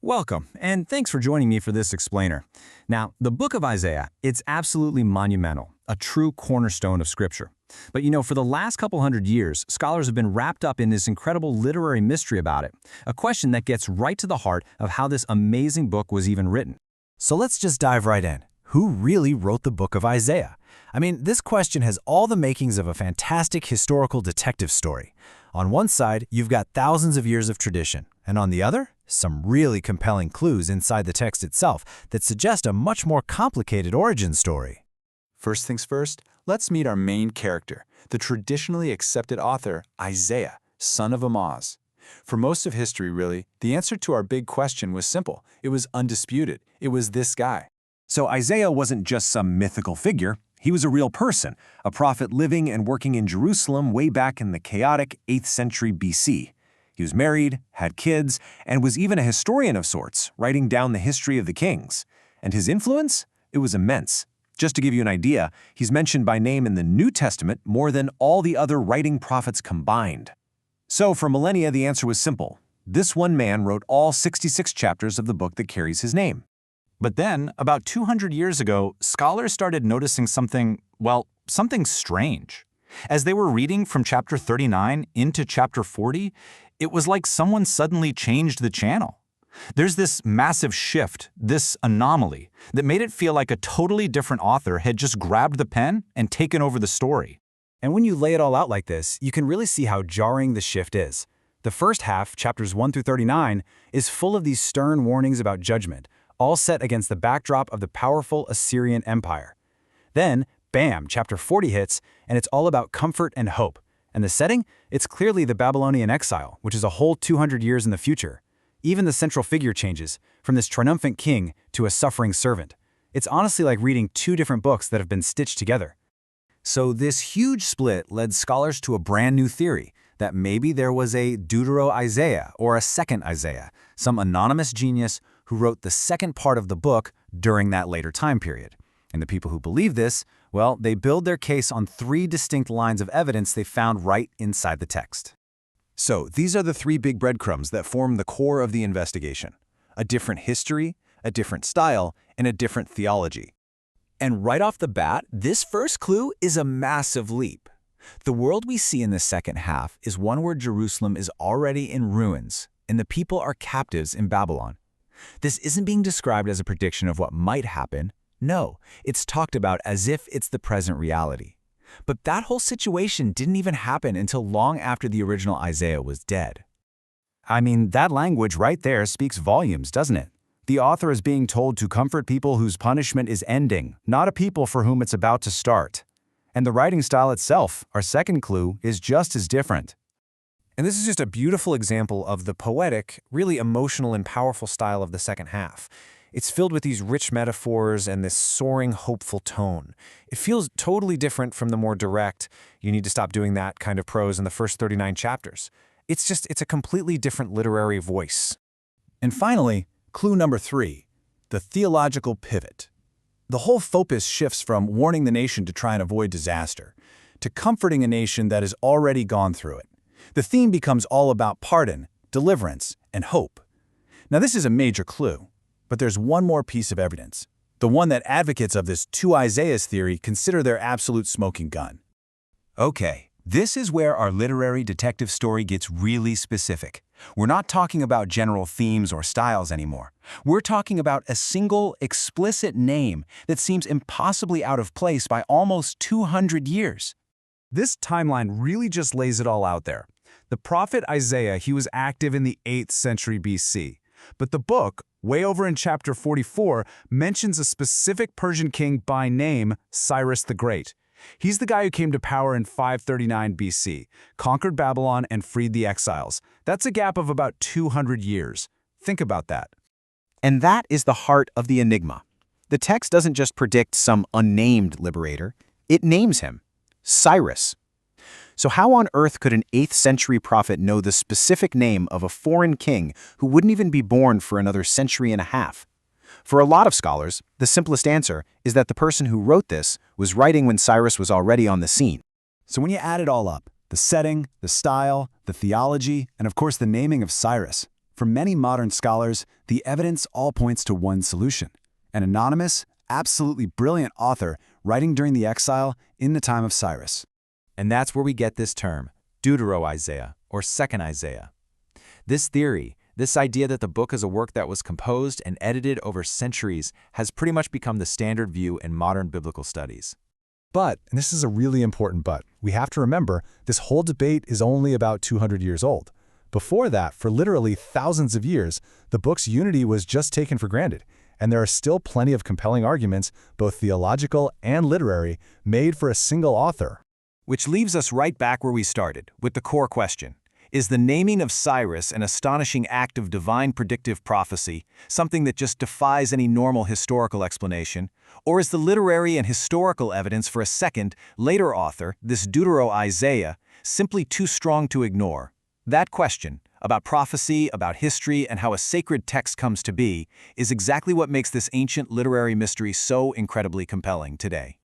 Welcome, and thanks for joining me for this explainer. Now, the book of Isaiah, it's absolutely monumental, a true cornerstone of Scripture. But for the last couple hundred years, scholars have been wrapped up in this incredible literary mystery about it, a question that gets right to the heart of how this amazing book was even written. So let's just dive right in. Who really wrote the book of Isaiah? This question has all the makings of a fantastic historical detective story. On one side, you've got thousands of years of tradition, and on the other, some really compelling clues inside the text itself that suggest a much more complicated origin story. First things first, let's meet our main character, the traditionally accepted author, Isaiah, son of Amoz. For most of history, really, the answer to our big question was simple. It was undisputed. It was this guy. So Isaiah wasn't just some mythical figure. He was a real person, a prophet living and working in Jerusalem way back in the chaotic 8th century BC. He was married, had kids, and was even a historian of sorts, writing down the history of the kings. And his influence? It was immense. Just to give you an idea, he's mentioned by name in the New Testament more than all the other writing prophets combined. So for millennia, the answer was simple. This one man wrote all 66 chapters of the book that carries his name. But then, about 200 years ago, scholars started noticing something strange. As they were reading from chapter 39 into chapter 40, it was like someone suddenly changed the channel. There's this massive shift, this anomaly, that made it feel like a totally different author had just grabbed the pen and taken over the story. And when you lay it all out like this, you can really see how jarring the shift is. The first half, chapters 1 through 39, is full of these stern warnings about judgment, all set against the backdrop of the powerful Assyrian Empire. Then, bam, chapter 40 hits, and it's all about comfort and hope. And the setting? It's clearly the Babylonian exile, which is a whole 200 years in the future. Even the central figure changes, from this triumphant king to a suffering servant. It's honestly like reading two different books that have been stitched together. So this huge split led scholars to a brand new theory, that maybe there was a Deutero-Isaiah or a second Isaiah, some anonymous genius who wrote the second part of the book during that later time period. And the people who believe this, well, they build their case on three distinct lines of evidence they found right inside the text. So these are the three big breadcrumbs that form the core of the investigation. A different history, a different style, and a different theology. And right off the bat, this first clue is a massive leap. The world we see in the second half is one where Jerusalem is already in ruins, and the people are captives in Babylon. This isn't being described as a prediction of what might happen. No, it's talked about as if it's the present reality. But that whole situation didn't even happen until long after the original Isaiah was dead. That language right there speaks volumes, doesn't it? The author is being told to comfort people whose punishment is ending, not a people for whom it's about to start. And the writing style itself, our second clue, is just as different. And this is just a beautiful example of the poetic, really emotional and powerful style of the second half. It's filled with these rich metaphors and this soaring, hopeful tone. It feels totally different from the more direct, you need to stop doing that kind of prose in the first 39 chapters. It's a completely different literary voice. And finally, clue number 3, the theological pivot. The whole focus shifts from warning the nation to try and avoid disaster, to comforting a nation that has already gone through it. The theme becomes all about pardon, deliverance, and hope. Now this is a major clue, but there's one more piece of evidence, the one that advocates of this two Isaiahs theory consider their absolute smoking gun. Okay, this is where our literary detective story gets really specific. We're not talking about general themes or styles anymore. We're talking about a single, explicit name that seems impossibly out of place by almost 200 years. This timeline really just lays it all out there. The prophet Isaiah, he was active in the 8th century BC. But the book, way over in chapter 44, mentions a specific Persian king by name, Cyrus the Great. He's the guy who came to power in 539 BC, conquered Babylon and freed the exiles. That's a gap of about 200 years. Think about that. And that is the heart of the enigma. The text doesn't just predict some unnamed liberator, it names him, Cyrus. So how on earth could an 8th century prophet know the specific name of a foreign king who wouldn't even be born for another century and a half? For a lot of scholars, the simplest answer is that the person who wrote this was writing when Cyrus was already on the scene. So when you add it all up, the setting, the style, the theology, and of course the naming of Cyrus, For many modern scholars, the evidence all points to one solution: an anonymous, absolutely brilliant author writing during the exile in the time of Cyrus. And that's where we get this term, Deutero-Isaiah, or Second Isaiah. This theory, this idea that the book is a work that was composed and edited over centuries, has pretty much become the standard view in modern biblical studies. But, and this is a really important but, we have to remember this whole debate is only about 200 years old. Before that, for literally thousands of years, the book's unity was just taken for granted, and there are still plenty of compelling arguments, both theological and literary, made for a single author. Which leaves us right back where we started, with the core question. Is the naming of Cyrus an astonishing act of divine predictive prophecy, something that just defies any normal historical explanation? Or is the literary and historical evidence for a second, later author, this Deutero-Isaiah, simply too strong to ignore? That question, about prophecy, about history, and how a sacred text comes to be, is exactly what makes this ancient literary mystery so incredibly compelling today.